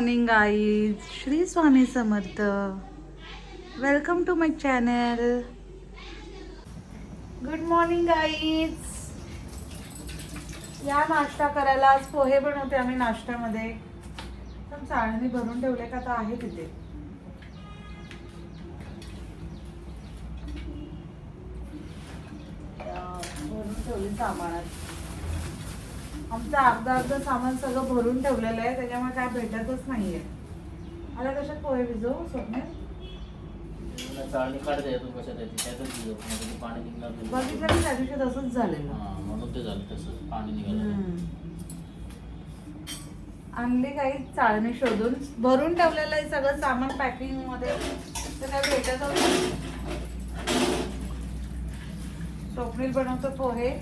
Morning guys, Shri Swami Samarth. Welcome to my channel. Good morning guys. या नाश्ता करायला. आज पोहे बनवते आम्ही नाश्त्यामध्ये. पण चाळणी भरून ठेवले का तर आहे तिथे. भरून ठेवली सामानात. आमचं अर्ध सामान सगळं भरून ठेवलेलं आहे, त्याच्यामुळे काय भेटतच नाहीये. आता कशात पोहे भिजवू स्वप्ने? चाळणी काढते तू कशात आहे त्यातच भिजव, म्हणजे पाणी निघणार नाही. बघितलं की त्या दिवशी तसंच झालेलं. म्हणून ते झालं तसं पाणी निघालं. आणली काही चाळणी शोधून, भरून ठेवलेलं आहे सगळं सामान पॅकिंग मध्ये, तर काय भेटत नाही. स्वप्नील बनवतो पोहे.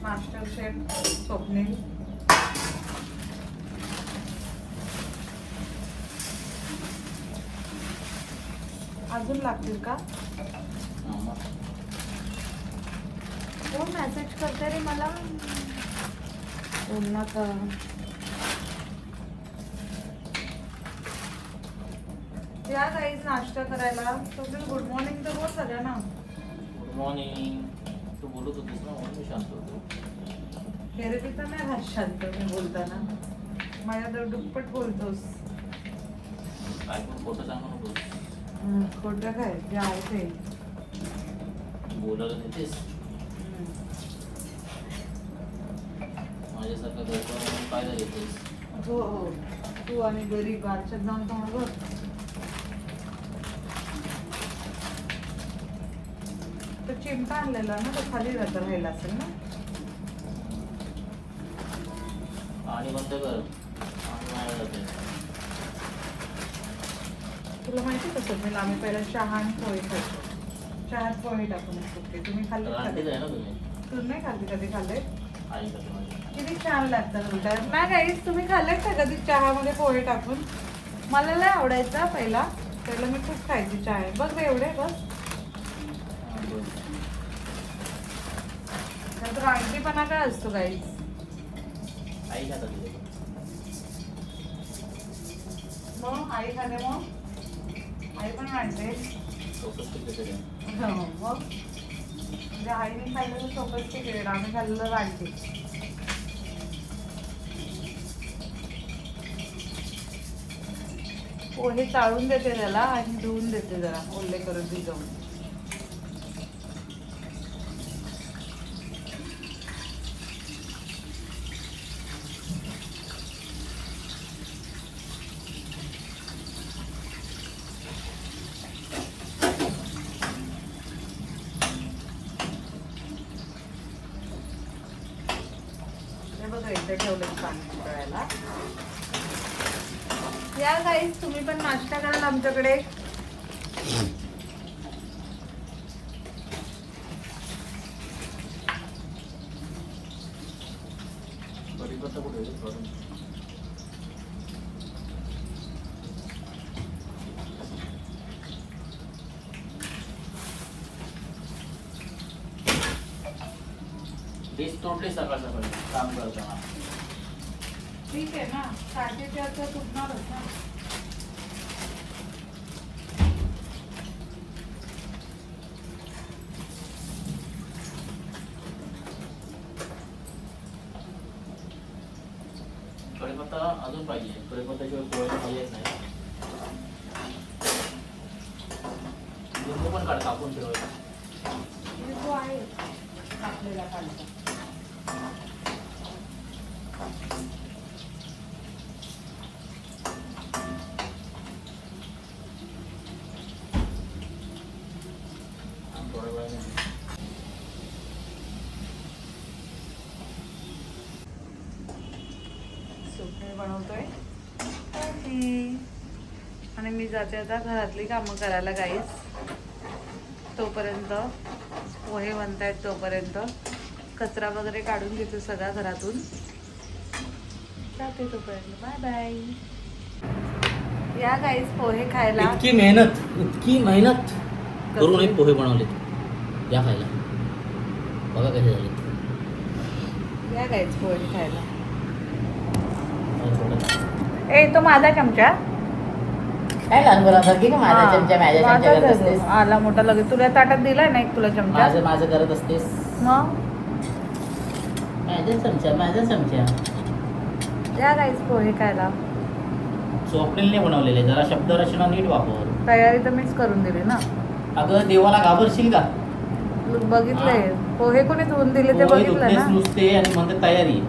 Master chef Swapnil. अजून लागतील का? कोण मेसेज करते रे मला? बोल नका. या काहीच नाश्ता करायला. तुम्ही गुड मॉर्निंग तर बोल सगळ्यांना. Good morning. तू बोलत होतीस ना म्हणून मी शांत होतो. थेरपी तर नाही राहत शांत मी बोलताना. माझ्या तर दुप्पट बोलतोस. काय पण खोटं सांगू नकोस. खोटं काय जे आहे ते बोलायला नेतेस. माझ्यासारखं गरबा फायदा घेतेस. हो हो. तू आणि गरीब आरशात जाऊन पाहून बघ. तो चिमटा आणलेला ना, तो खाली राहिला असेल ना. पाणी बंद कर. पाणी वाया जाते. तुला माहिती कसं मी आम्ही पहिला चहा आणि पोहे खायचो. चहात पोहे टाकून सुटते. तुम्ही खाल्ले? रांटीच आहे ना तुम्ही. तू नाही खाल्ली कधी? खाल्ले? आई खाते माझी. किती छान लागतात उलट. नाही गाईस, तुम्ही खाल्लेत का कधी चहामध्ये पोहे टाकून? मला लय आवडायचा पहिला. मी खूप खायची चहा. बघ रे एवढे बस. नंतर रांटीपणा काय असतो गाईस? आई खातात तिथे. मग आई खाते. मग आई पण रांटते. फोकस तिकडे मग म्हणजे आईने खाल्लेलं सोबत तिकडे, आम्ही खाल्लेलं रांटी. पोहे चाळून देते त्याला आणि धुवून देते जरा ओले करून भिजवून. बघा इथे ठेवलं पाणी उकळायला. या गाईस, तुम्ही पण नाश्ता कराल आमच्याकडे. कढीपत्ता कुठे आहे? काढून. डिश तोडली सकाळ सकाळी काम करताना. ठीक आहे ना, साठीच्या तर तुटणारच ना. कढीपत्ता अजून पाहिजे. कढीपत्त्याशिवाय पोळ्याला मजा येत नाही. लिंबू पण काढ, कापून ठेवायचा. लिंबू आहे आपल्याला खालचा. थोड्या वेळाने सुकणे बनवतोय आणि मी जाते आता घरातली कामं करायला गाईस. तोपर्यंत पोहे बनतायत, तोपर्यंत कचरा वगैरे काढून घेतो सगळा घरातून. जाते तोपर्यंत. Bye bye. या गाईस पोहे खायला. इतकी मेहनत करून एक पोहे बनवले. या खायला. बघा कसे झाले. या गाईस पोहे खायला. ए तो माझा चमचा. काय लहान मुलांसारखी का माझ्या हा, चमचा माझ्या चमचा माझाच करत आहे असतेस? तो. आला मोठा लगेच तुला ताटात दिलाय ना एक तुला चमचा. माझं माझं करत असतेस. मग माझा चमचा माझा चमचा. या गाईस पोहे खायला. स्वप्नीलने बनवलेले, जरा शब्दरचना नीट वापर. तयारी तर मीच करून दिली ना. अगं देवाला घाबरशील का? बघितलंय पोहे कोणी धुवून दिले ते पोहे बघितलं धुतलेस ना. नुसते आणि म्हणते तयारी.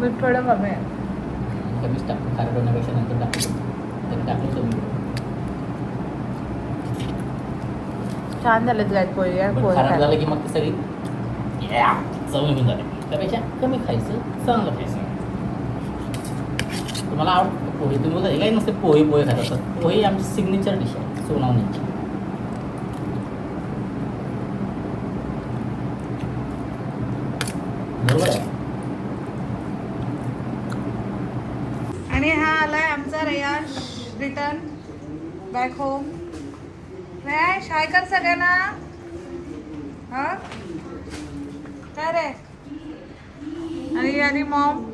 मीठ थोडं कमी आहे. कमीच टाकतो, खारट होण्यापेक्षा नंतर टाकतो. तरी टाकलं कमी. छान झालेत गाईस पोहे. या पण पोहे खारट खायला. झालं की मग ते सगळी चव निघून जाते. त्यापेक्षा कमी खायचं, चांगलं खायचं. तुम्हाला आवडतं पोहे? तुम्ही बघा काही नसते पोहे पोहे खात असतात. पोहे आमची सिग्नेचर डिश आहे सोनावण्याची. बरोबर आहे. आणि हा आलाय आमचा Reyansh return back home. Reyansh hi कर सगळ्यांना. हा काय रे. आणि मॉम.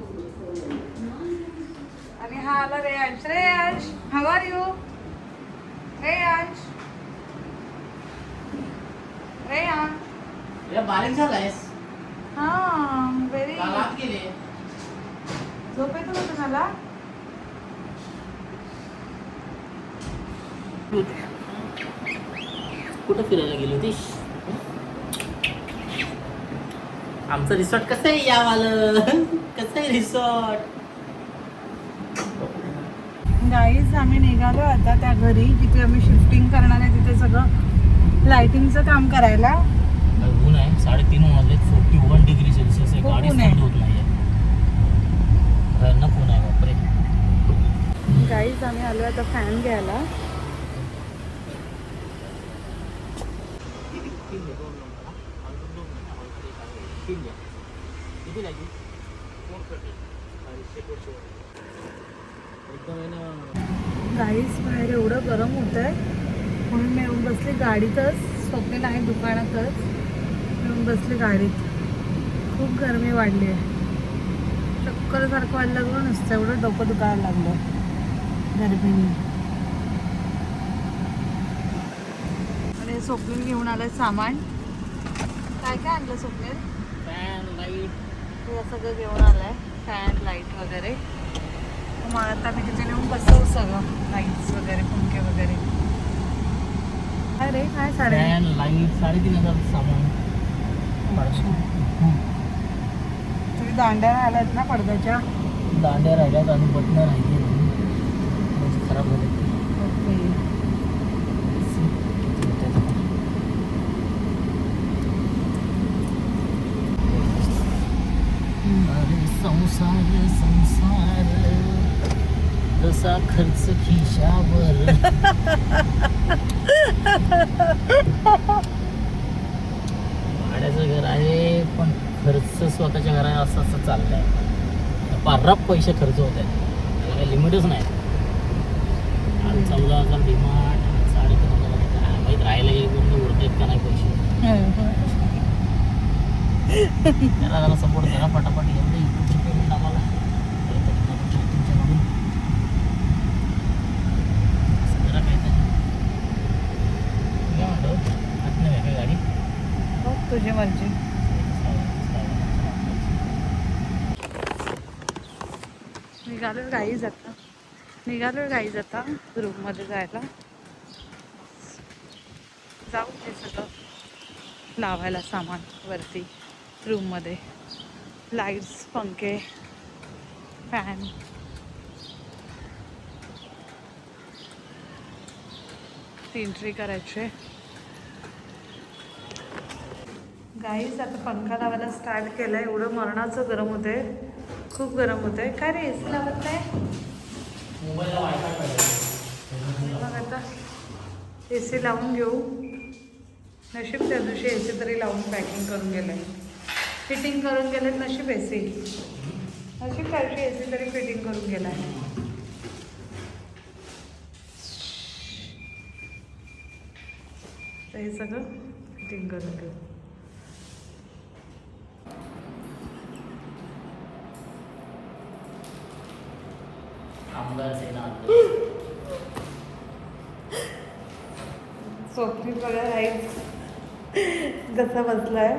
आणि हा आला Reyansh. Reyansh how are you. Reyansh Reyansh. बारीक झालायस. हा व्हेरी कालात गेले. झोप येतो का तुम्हाला. कुठं फिरायला गेली होतीस? आमचं रिसॉर्ट कसं आहे यावालं? कसं आहे रिसॉर्ट? गाईज आम्ही निघालो आता त्या घरी जिथे आम्ही शिफ्टिंग करणार आहे तिथे सगळं लाइटिंगचं काम करायला. ऊन आहे, 3:30 वाजले, 41 डिग्री सेल्सिअस आहे. खूप गाडी ऊन आहे. स्टार्ट होत नाहीये. भयानक ऊन आहे बापरे. गाईज आम्ही आलो आता फॅन घ्यायला. गाईज बाहेर एवढं गरम होत आहे म्हणून मी येऊन बसली गाडीतच. स्वप्नील आहे दुकानातच. येऊन बसली गाडीत. खूप गरमी वाढली आहे. चक्करसारखं व्हायला लागलं नसतं. एवढं डोकं दुखायला लागलं गरमीने. आणि स्वप्नील घेऊन आलं सामान. काय काय आणलं स्वप्नील. फॅन लाईट हे सगळं घेऊन आलंय. फॅन लाईट वगैरे. मग आता मी तिथे नेऊन बसवू सगळं. लाईट्स वगैरे पंखे वगैरे. काय रे काय साडे फॅन लाईट 3,500 सामान. तुम्ही दांड्या आल्यात ना पडद्याच्या. दांड्या राहिल्यात आणि बटणं राहिली खराब झाले. ओके. अरे संसार संसार तसा खर्च खिशावर. भाड्याचं घर आहे पण खर्च स्वतःच्या घरात असं असं चाललंय. पार्राप पैसे खर्च होत आहेत. त्याला काही लिमिटच नाही. 14,000 डिमांड, 3,500 काय माहीत राहायला येऊन उरत आहेत का नाही पैसे. त्याला जरा सपोर्ट करा पटापट. एवढं युट्यूबचं पेमेंट आम्हाला तुमच्याकडून जरा काहीतरी. काय म्हणतो आत नाही काय गाडी. हो तुझी मर्जी. निघालो गाईज आता रूममध्ये जायला. जाऊ ते सगळं लावायला सामान वरती रूममध्ये. लाईट्स पंखे फॅन. एंट्री करायचे. गाईज आता पंखा लावायला स्टार्ट केलाय. एवढं मरणाचं गरम होते. खूप गरम होते. काय रे एसी लावत नाही. मोबाईलला वायफाय पाहिजे. मग आता एसी लावून घेऊ. नशीब त्या दिवशी एसी तरी लावून पॅकिंग करून गेलंय. फिटिंग करून गेले नशीब एसी. नशीब त्या दिवशी एसी तरी फिटिंग करून गेलाय. तर हे सगळं फिटिंग करून घेऊ. आमदार सेना आणलं. स्वप्नीत बघा राईस कसा बसलाय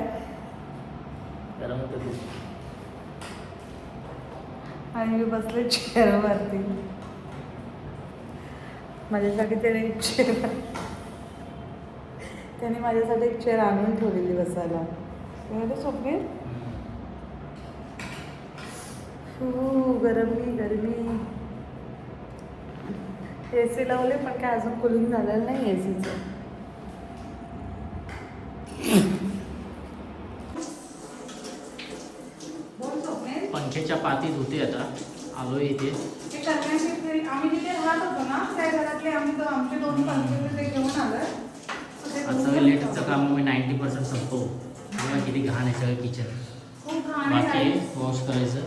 गरम होतं खूप. आणि मी बसले चेअरवरती. माझ्यासाठी त्याने माझ्यासाठी एक चेअर आणून ठेवलेली बसायला. म्हणजे स्वप्नीत गरमी. ए सी लावले पण काय अजून कुलिंग झालेलं नाही ए सीचं. पंख्याच्या पातीत होते आता. आलो इथे. आम्ही जिथे राहत होतो ना त्या घरातले आमचे 2 पंखे ते घेऊन आलोय. आजचं लेटचं काम मी 90% संपवू. बघा किती घाण आहे सगळं किचन. खूप घाण बाकी आहे. वॉश करायचं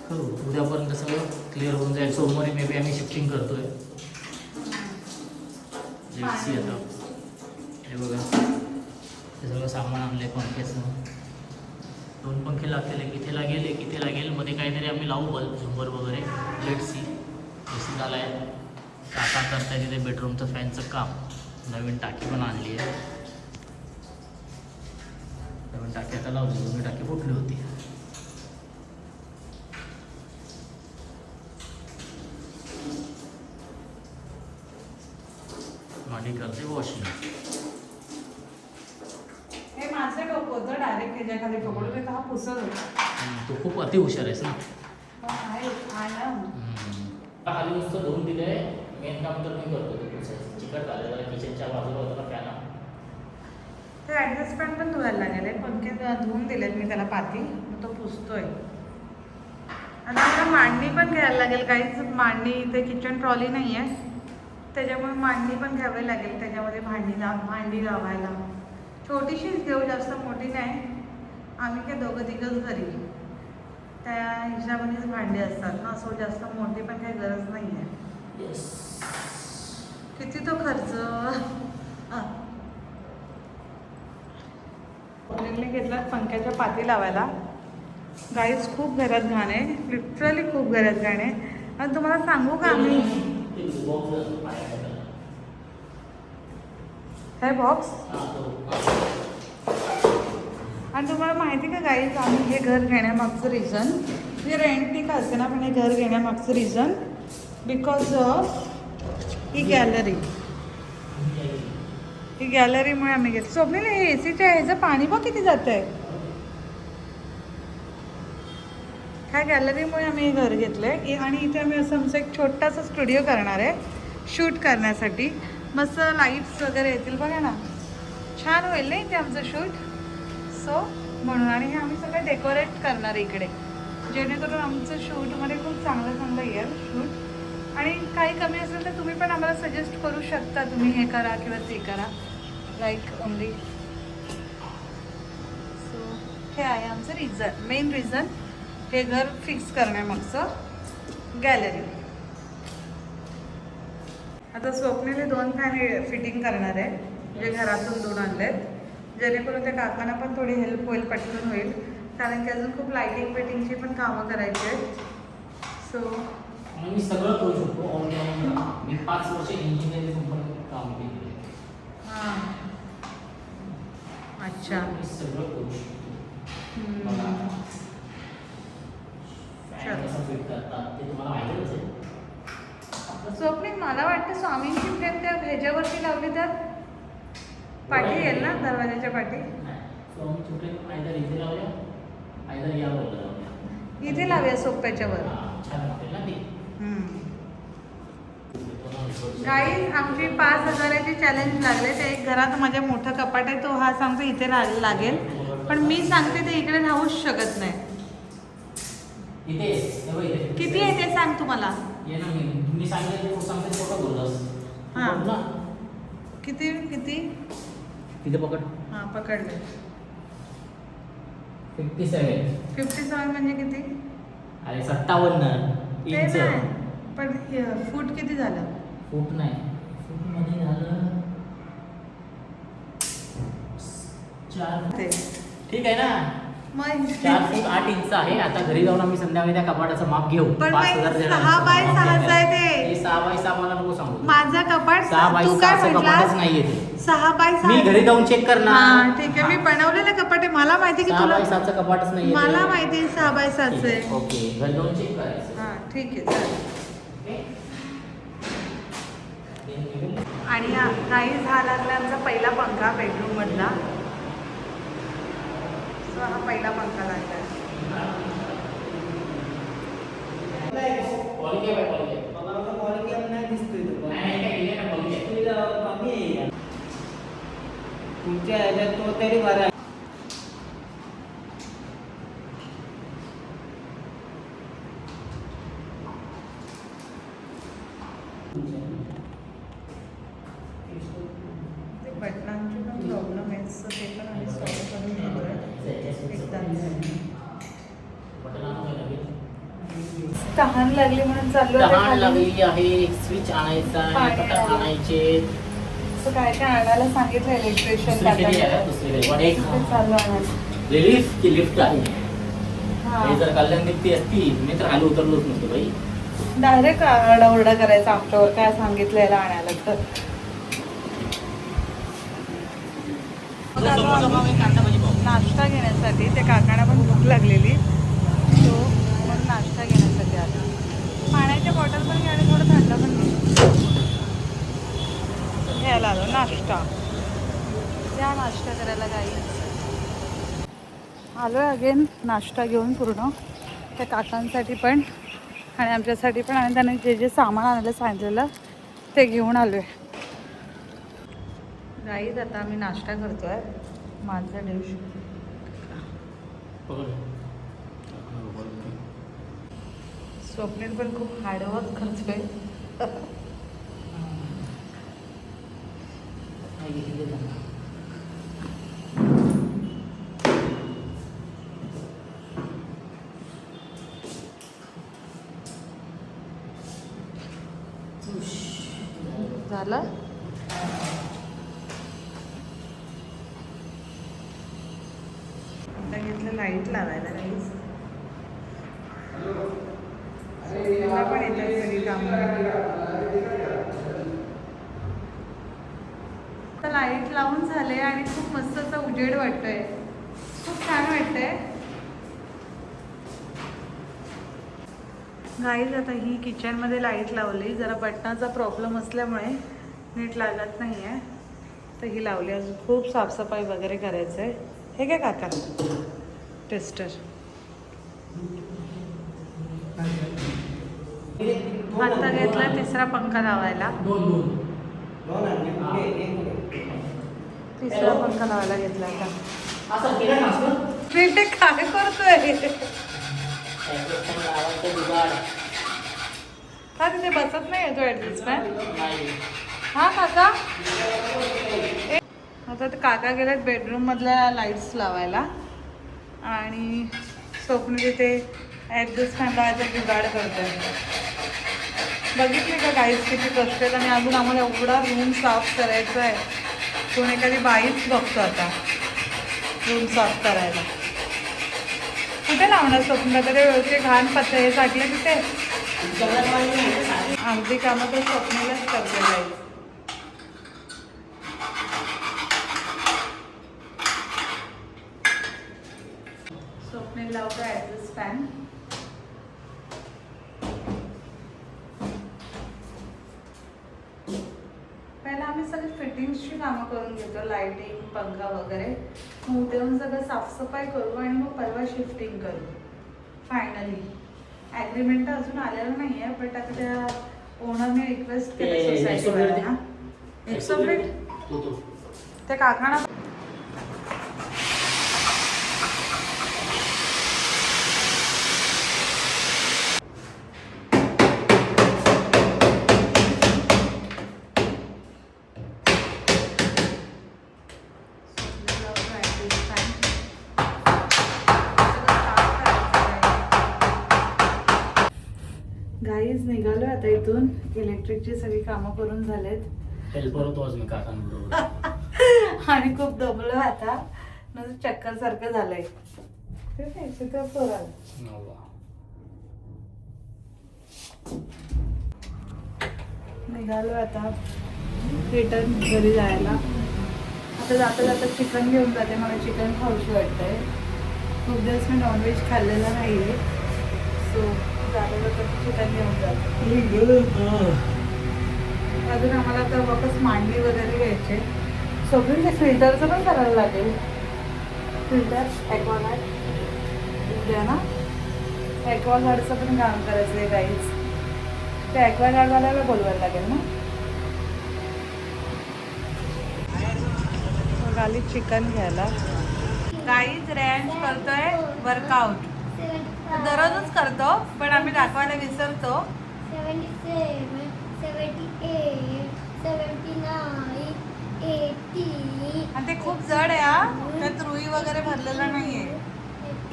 करू. उद्यापर्यंत सगळं क्लिअर होऊन जाईल. सोमवारी मे बी आम्ही शिफ्टिंग करतोय. लेट्स सी आता. हे बघा हे सगळं सामान आणलंय पंख्याचं. 2 पंखे लागतील. एक इथे लागेल एक इथे लागेल. मध्ये काहीतरी आम्ही लावू बल्ब झुंबर वगैरे. Let's see. एसी झाला आहे. काका करताय तिथे बेडरूमचं फॅनचं काम. नवीन टाकी पण आणली आहे. नवीन टाकी आता लावली. जुनी टाकी फुटली होती. मांडी करते वॉशिंग. हे माझं डोकं होतं डायरेक्ट ह्याच्याखाली पकडून तर हा पुसत होता. तू खूप अति हुशार आहेस ना. आहे ना. खाली नुसतं धुवून दिलं आहे. मेन काम तर मी करतो. ते पुसायचं. चिकट झालं जरा किचनच्या बाजूला होतं ना फॅन. ते ॲडजस्टमेंट पण धुवायला लागेल आहे. पंखे धुवून दिलेत मी त्याला पाती. मग तो पुसतोय. आणि मला मांडणी पण घ्यायला लागेल. काहीच मांडणी इथे किचन ट्रॉली नाही आहे. त्याच्यामुळे मांडणी पण घ्यावी लागेल. त्याच्यामध्ये भांडी लावायला. छोटीशीच घेऊ, जास्त मोठी नाही. आम्ही काय 2-3 घरी त्या हिशोबानेच भांडी असतात ना. असं जास्त मोठी पण काही गरज नाही आहे. किती तो खर्च. पनीरने घेतला पंख्याच्या पाती लावायला. गाईस खूप घरात घाण आहे. लिटरली खूप घरात घाण आहे. आणि तुम्हाला सांगू का आम्ही हे बॉक्स आणि तुम्हाला माहिती का गाईज आम्ही हे घर घेण्यामागचं रिझन म्हणजे रेंटनी का असते ना पण हे घर घेण्यामागचं रिझन बिकॉज ऑफ ही गॅलरीमुळे आम्ही घेतलं. स्वप्नील हे ए सीच्या ह्याचं पाणी बघ किती जात आहे. ह्या गॅलरीमुळे आम्ही हे घर घेतलं आहे. आणि इथे आम्ही असं आमचं एक छोटासा स्टुडिओ करणार आहे शूट करण्यासाठी. मस्त लाईट्स वगैरे येतील बघा ना. छान होईल ना इथे आमचं शूट. सो म्हणून आणि हे आम्ही सगळं डेकोरेट करणार इकडे जेणेकरून आमचं शूटमध्ये खूप चांगलं येईल शूट. आणि काही कमी असेल तर तुम्ही पण आम्हाला सजेस्ट करू शकता. तुम्ही हे करा किंवा ते करा लाईक ओनली. सो हे आहे आमचं रिझन. मेन रिझन हे घर फिक्स करण्यामागचं गॅलरी. आता स्वप्नीले 2 फॅन फिटिंग करणार आहे जे घरातून 2 आणलेत. जेणेकरून त्या काकांना पण थोडी हेल्प होईल. पटकन होईल. कारण की अजून खूप लाईटिंग बेटिंगची पण कामं करायची आहेत. सो मी सगळं करू शकतो ऑनलाईन. मी 5 वर्ष इंजिनिअरिंग कंपनीत काम केले. हां अच्छा. मी सगळं करू शकतो. कसं फिट करतात ते तुम्हाला माहितीच आहे. स्वप्नील मला वाटतं स्वामींची फ्रेम त्या ह्याच्यावरती लावली तर पाठी येईल ना दरवाजाच्या पाठी. इथे लावूया आयदर या बोलला इथे लावूया सोप्याच्यावर. छान वाटेल ना ती. गाईज आमची 5,000चे चॅलेंज लागले. ते एक घरात माझ्या मोठा कपाट आहे तो हा सांगतो इथे राहायला लागेल. पण मी सांगते ते इकडे राहूच शकत नाही. किती आहे ते सांग तुम्हाला. ये ना मी सांगितलं सांगते फोटो बोललास. हां किती किती तिथे पकड. हां पकडले. 57 म्हणजे किती. अरे 57 इंच. पण फूट किती झालं. फूट नाही फूट मध्ये झालं 4. ते ठीक आहे ना. मग 4 फूट 8 इंच आहे. आता घरी जाऊन आम्ही संध्याकाळी त्या कपाटाचं माप घेऊ. पण 5,000 देणार. 6 बाय 6 आहे ते. 6 बाय 6 मला नको सांगू. माझा कपाट 6 बाय तू काय 6 कपाटच म्हटलास? नाहीये ते. 6 बाय 6 मी घरी जाऊन चेक करणार. हा ठीक आहे. मी बनवलेलं कपाट आहे. मला माहिती की 6 तुला बाय 6चं कपाटच नाहीये. मला माहिती आहे 6 बाय 6 आहे. ओके, घरी जाऊन चेक करायचं. हा ठीक आहे चालेल. आणि काही हा लागला आमचा पहिला पंखा बेडरूम मधला. So, हा पहिला पंखा लागला. तुमच्या ह्याच्यात तो तरी बरा आहे. ते बटनांची पण प्रॉब्लेम आहे. So, ते पण आम्ही सॉल्व्ह करून घेतोय एकदाच. तहान लागली म्हणून चाललो होतो तहान खाली. लागलेली आहे. स्विच आणायचा आहे, पाणी पटाक आणायला. आणायचे. So, काय काय आणायला सांगितलं इलेक्ट्रिशियन दुसरीकडे आहे, दुसरीकडे. पण एक चाललो आणायला. रिलीफ की लिफ्ट आहे. हा हे जर कल्याण लिफ्ट असती मी तर खाली उतरलोच नसतो बाई. डायरेक्ट आरडाओरडा करायचा आमच्यावर काय सांगितलं याला आणायला तर. नाश्ता घेण्यासाठी त्या काकांना पण भूक लागलेली. तो मग नाश्ता घेण्यासाठी आला. पाण्याच्या बॉटल पण घे आणि थोडं थंड पण घे. घ्यायला आलो नाश्ता. त्या नाश्ता करायला काही आलो आहे अगेन नाश्ता घेऊन पूर्ण त्या काकांसाठी पण आणि आमच्यासाठी पण. आणि त्याने जे जे सामान आणायला सांगितलेलं ते घेऊन आलो आहे. गाईज आता आम्ही नाश्ता करतो आहे. माझा डिश स्वप्नील पण खूप हार्डवर्क करतोय. झालं आता घेतलं लाईट लावायला काहीच. सोनीला पण येतात सगळी कामं. आता लाईट लावून झाले आणि खूप मस्त असा उजेड वाटतोय. खूप छान वाटतंय. गाईज आता ही किचनमध्ये लाईट लावली. जरा बटनाचा प्रॉब्लेम असल्यामुळे नीट लागत नाही आहे तर ही लावली. अजून खूप साफसफाई वगैरे करायचं आहे. हे काय काका टेस्टर. आता घेतला तिसरा पंखा लावायला. तिसरा पंखा लावायला घेतला आता. ते काय करतोय का तिथे बसत नाही येतो ॲडजस्टमेंट. हा काका आता ते काका गेलेत बेडरूम मधल्या लाईट्स लावायला आणि स्वप्न तिथे ॲडजस्टमेंट लावायचा जुगाड करतोय. बघितले का काहीच किती कष्ट आहेत. आणि अजून आम्हाला एवढा रूम साफ करायचा आहे. कोण एखादी बाईच बघतो आता रूम साफ करायला. कुठे लावणार स्वप्न तरी ते घाण पत्ते हे टाकले तिथे. अगदी कामं तर स्वप्नीलाच करते जाईल. स्वप्नील लावतो ॲडजस्ट फॅन. पहिला आम्ही सगळे फिटिंग्सची कामं करून घेतो. लाईटिंग पंखा वगैरे. मग उद्या येऊन सगळं साफसफाई करू आणि मग परवा शिफ्टिंग करू. फायनली ॲग्रीमेंट अजून आलेलं नाही आहे. बट आता त्या ओनरने रिक्वेस्ट केली सोसायटीवाल्यांना. त्या काकांना गाईज निघालो आता इथून. इलेक्ट्रिकची सगळी कामं करून झालेत. हेल्पर होतो आज मी काकांबरोबर आणि खूप दमलो आता. चक्कर सारखं झालंय. निघालो आता रिटर्न घरी जायला. आता जाता जाता चिकन घेऊन जाते. मला चिकन खाऊशी वाटतंय. खूप दिवस मी नॉनव्हेज खाल्लेलं नाही आहे. सो जाता जाता चिकन घेऊन जाते. अजून आम्हाला आता वापस मांडवी वगैरे घ्यायचे. सोबत ते फिल्टरचं पण करायला लागेल. फिल्टर ॲक्वागार्ड उद्या ना ॲक्वागार्डचं पण काम करायचं आहे गाईज. ते ॲक्वागार्डवाल्याला बोलवायला लागेल ना. आली चिकन घ्यायला. गाईज रॅन्च करतोय वर्कआउट. दररोजच करतो पण आम्ही दाखवायला विसरतो. 77, 78, 79, 80. आणि ते खूप जड आहे हा. त्यात रुई वगैरे भरलेला नाहीये.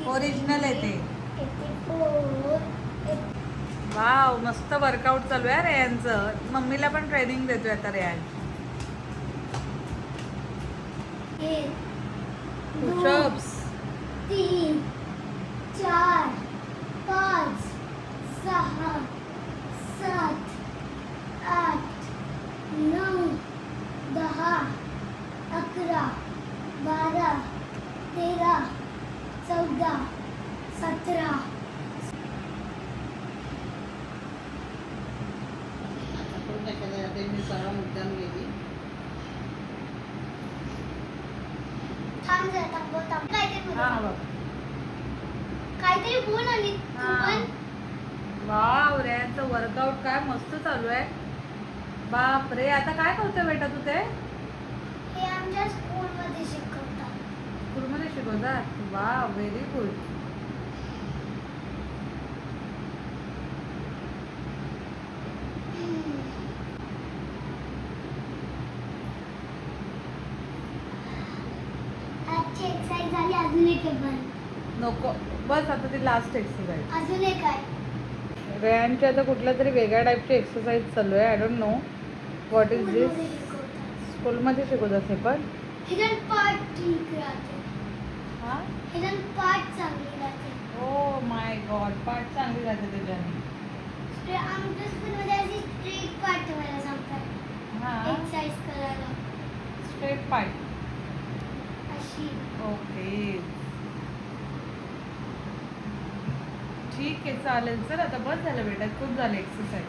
ओरिजिनल आहे ते. 84, वाव मस्त वर्कआउट चालू आहे रेयांचं. मम्मीला पण ट्रेनिंग देतोय आता रेयान. पुशअप्स 3, 4, 5, 6, 7, 8, 9, 10, 11, 12, 13, 14, 17. थांब जरा, थांब. काहीतरी बोल आणि तू पण. वाव रेयांचं वर्कआउट काय मस्त चालू आहे. बाप रे. आता काय करतोय बेटा तू ते? हे आमच्या स्कूलमध्ये शिकवतात. स्कूलमध्ये शिकवतात. Wow very good. आजची एक्सरसाइज झाली. अजून एक आहे पण. नको बस आता ती लास्ट एक्सरसाइज. अजून एक आहे. रेयांची आता कुठल्या तरी वेगळ्या टाईपची एक्सरसाइज चालू आहे. I don't know what is this. स्कूलमध्ये शिकवतात. स्कूलमध्ये शिकवत असे पण. हिडन पार्ट ठीक राहते. हां हिडन पार्ट चांगली राहते. Oh my God. पाठ चांगली राहते त्याच्याने. आमच्या स्कूलमध्ये अशी स्ट्रेट पार्ट ठेवायला सांगतात हां एक्सरसाइज करायला. स्ट्रेट पाठ. अशी. ओके ठीक आहे चालेल. चल आता बस झालं बेटा. खूप झालं एक्सरसाइज.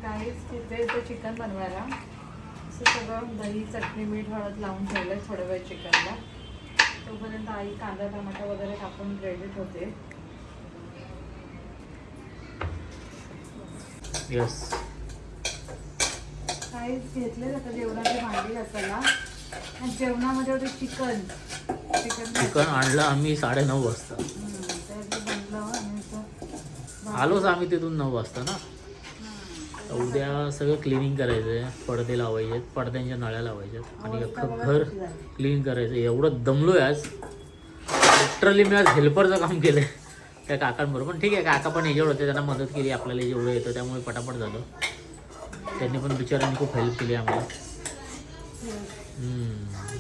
गाईस तिथे इथं चिकन बनवायला असं सगळं दही चटणी मीठ हळद लावून ठेवलं आहे थोडं वेळ चिकनला. तोपर्यंत आई कांदा टमाटा वगैरे टाकून रेडी ठेवते. यस काहीच घेतले आता जेवणाची भांडी घासायला. आणि जेवणामध्ये होते चिकन. चिकन आणलं आम्ही 9:30 वाजता. बनलं आणि असं आलोच आम्ही तिथून 9 वाजता ना. तर उद्या सगळं क्लिनिंग करायचं आहे. पडदे लावायचे आहेत. पडद्यांच्या नळ्या लावायच्या आहेत. आणि अख्खं घर क्लीन करायचं. एवढं दमलो आहे आज. लिटरली मी आज हेल्परचं काम केलं आहे त्या काकांबरोबर. पण ठीक आहे काका पण याच्यावर होते. त्यांना मदत केली. आपल्याला जेवढं येतं त्यामुळे पटापट झालं. त्यांनी पण बिचाऱ्यांनी खूप हेल्प केली आम्हाला.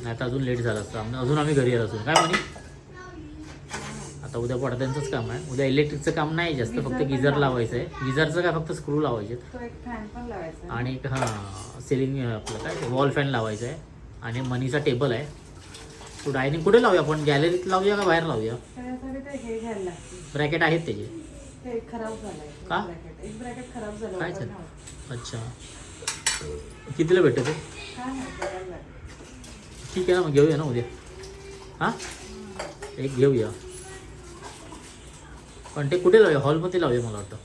नाही तर अजून लेट झालं असतं. अजून आम्ही घरी येत असून काय म्हणे. आता उद्या पडद्यांचंच काम आहे. उद्या इलेक्ट्रिकचं काम नाही जास्त. फक्त गिझर लावायचं आहे. गिझरचं काय फक्त स्क्रू लावायचे आणि एक सिलिंग आपलं काय वॉल फॅन लावायचं आहे. आणि मनीचा टेबल आहे. तो डायनिंग कुठे लावूया आपण. गॅलरीत लावूया का बाहेर लावूया. ब्रॅकेट आहेत त्याचे. खराब झालंय का एक ब्रॅकेट खराब झालं. काय झालं. अच्छा कितीला भेटतं ते. ठीक आहे ना मग घेऊया ना उद्या. हां एक घेऊया. पण ते कुठे लावूया. हॉलमध्ये लावूया मला वाटतं.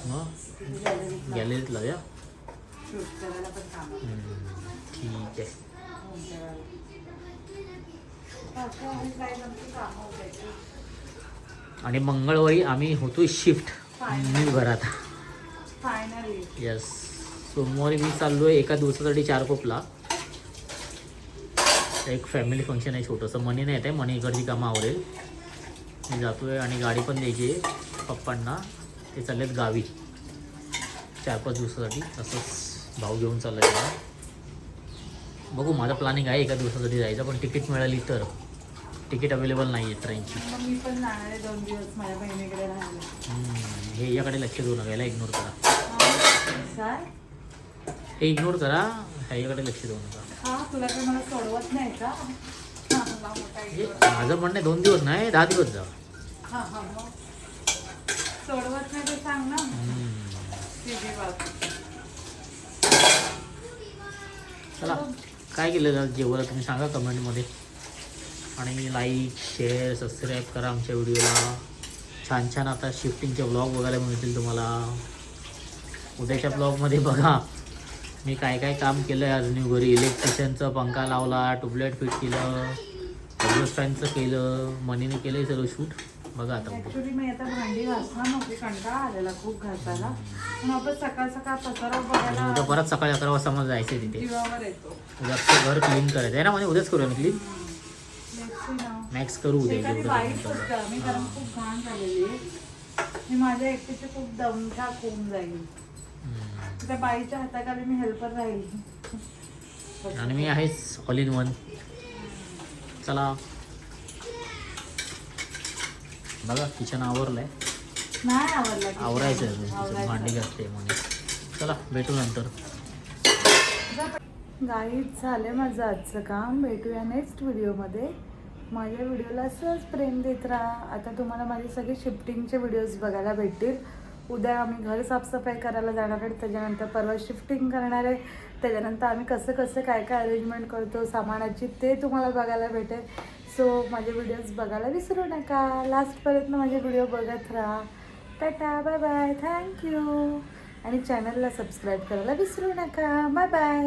मग गॅलरीत लावूया. ठीक आहे. आणि मंगळवारी आम्ही होतो शिफ्ट न्यू घरात. Finally yes. सोमवारी मी चाललो आहे एका दिवसासाठी चारकोपला. एक फॅमिली फंक्शन आहे छोटंसं. मनी नाही येत आहे. मनी इकडची कामं आवडेल. मी जातो आहे आणि गाडी पण द्यायची आहे पप्पांना. ते चालले आहेत गावी 4-5 दिवसासाठी. असंच भाऊ घेऊन चाललं आहे. बघू माझं प्लॅनिंग आहे एका दिवसासाठी जायचं. पण तिकीट मिळाली तर तिकीट अवेलेबल नाही आहे ट्रेनची. मग मी पण जाणार आहे 2 दिवस माझ्या बहिणीकडे राहायला. हे याकडे लक्ष देऊ नका, याला इग्नोर करा. काय हे इग्नोर करा, ह्याच्याकडे लक्ष देऊ नका. हा तुला काय मला सोडवत नाही का? हा, मला मोठा हे इकडं. माझं म्हणणं आहे 2 दिवस नाही 10 दिवस जा. हा हा मग सोडवत नाही ते सांग ना. तिथे बाप. चला काय केलं जातं जेवायला तुम्ही सांगा कमेंटमध्ये. आणि लाईक शेअर सबस्क्राईब करा आमच्या व्हिडिओला. छान छान आता शिफ्टिंगचे ब्लॉग बघायला मिळतील तुम्हाला. उद्याच्या ब्लॉगमध्ये बघा मी काय काय काम केलं आहे. आज मी घरी इलेक्ट्रिशियनचा पंखा लावला, ट्यूबलाईट फिट केलं, फॅनचं केलं, मनीने केलं आहे सर्व शूट. बघा आता उद्या. ऍक्च्युली मी आता भांडी घासणार नव्हती, कंटाळा आलेला खूप घासायला. मग आपण सकाळ सकाळ पसारा आणि उद्या बघायला परत सकाळी 11 वाजता मला जायचं आहे तिथे. जीवावर येतो. उद्या अख्खं घर क्लीन करायचं आहे ना. म्हणजे उद्याच करूया ना clean. Let's see now. Max करू उद्या एखादी जेवढं बाईक जमेल तेवढं. होतं मी, कारण खूप घाण झालेली आहे. मी माझ्या एकटीची खूप दमछाक होऊन जाईल. त्या बाईच्या हाताखाली मी हेल्पर राहील. आणि मी आहेच ऑल इन वन. चला बघा किचन आवरलंय, नाही आवडला की. आवरायचं आहे अजून. आवरायचं. भांडी घासते म्हणून. चला भेटू नंतर. गाईच झालं माझं आजचं काम. भेटूया नेक्स्ट व्हिडिओमध्ये. माझ्या व्हिडिओला असंच प्रेम देत राहा. आता तुम्हाला माझे सगळे शिफ्टिंगचे व्हिडिओज बघायला भेटतील. उद्या आम्ही घर साफसफाई करायला जाणार आहे, त्याच्यानंतर परवा शिफ्टिंग करणार आहे, त्याच्यानंतर आम्ही कसं कसं काय काय अरेंजमेंट करतो सामानाची ते तुम्हाला बघायला भेटेल. सो माझे व्हिडिओज बघायला विसरू नका. लास्टपर्यंत माझे व्हिडिओ बघत राहा. Tata bye bye, thank you. आणि चॅनलला सबस्क्राईब करायला विसरू नका. Bye bye.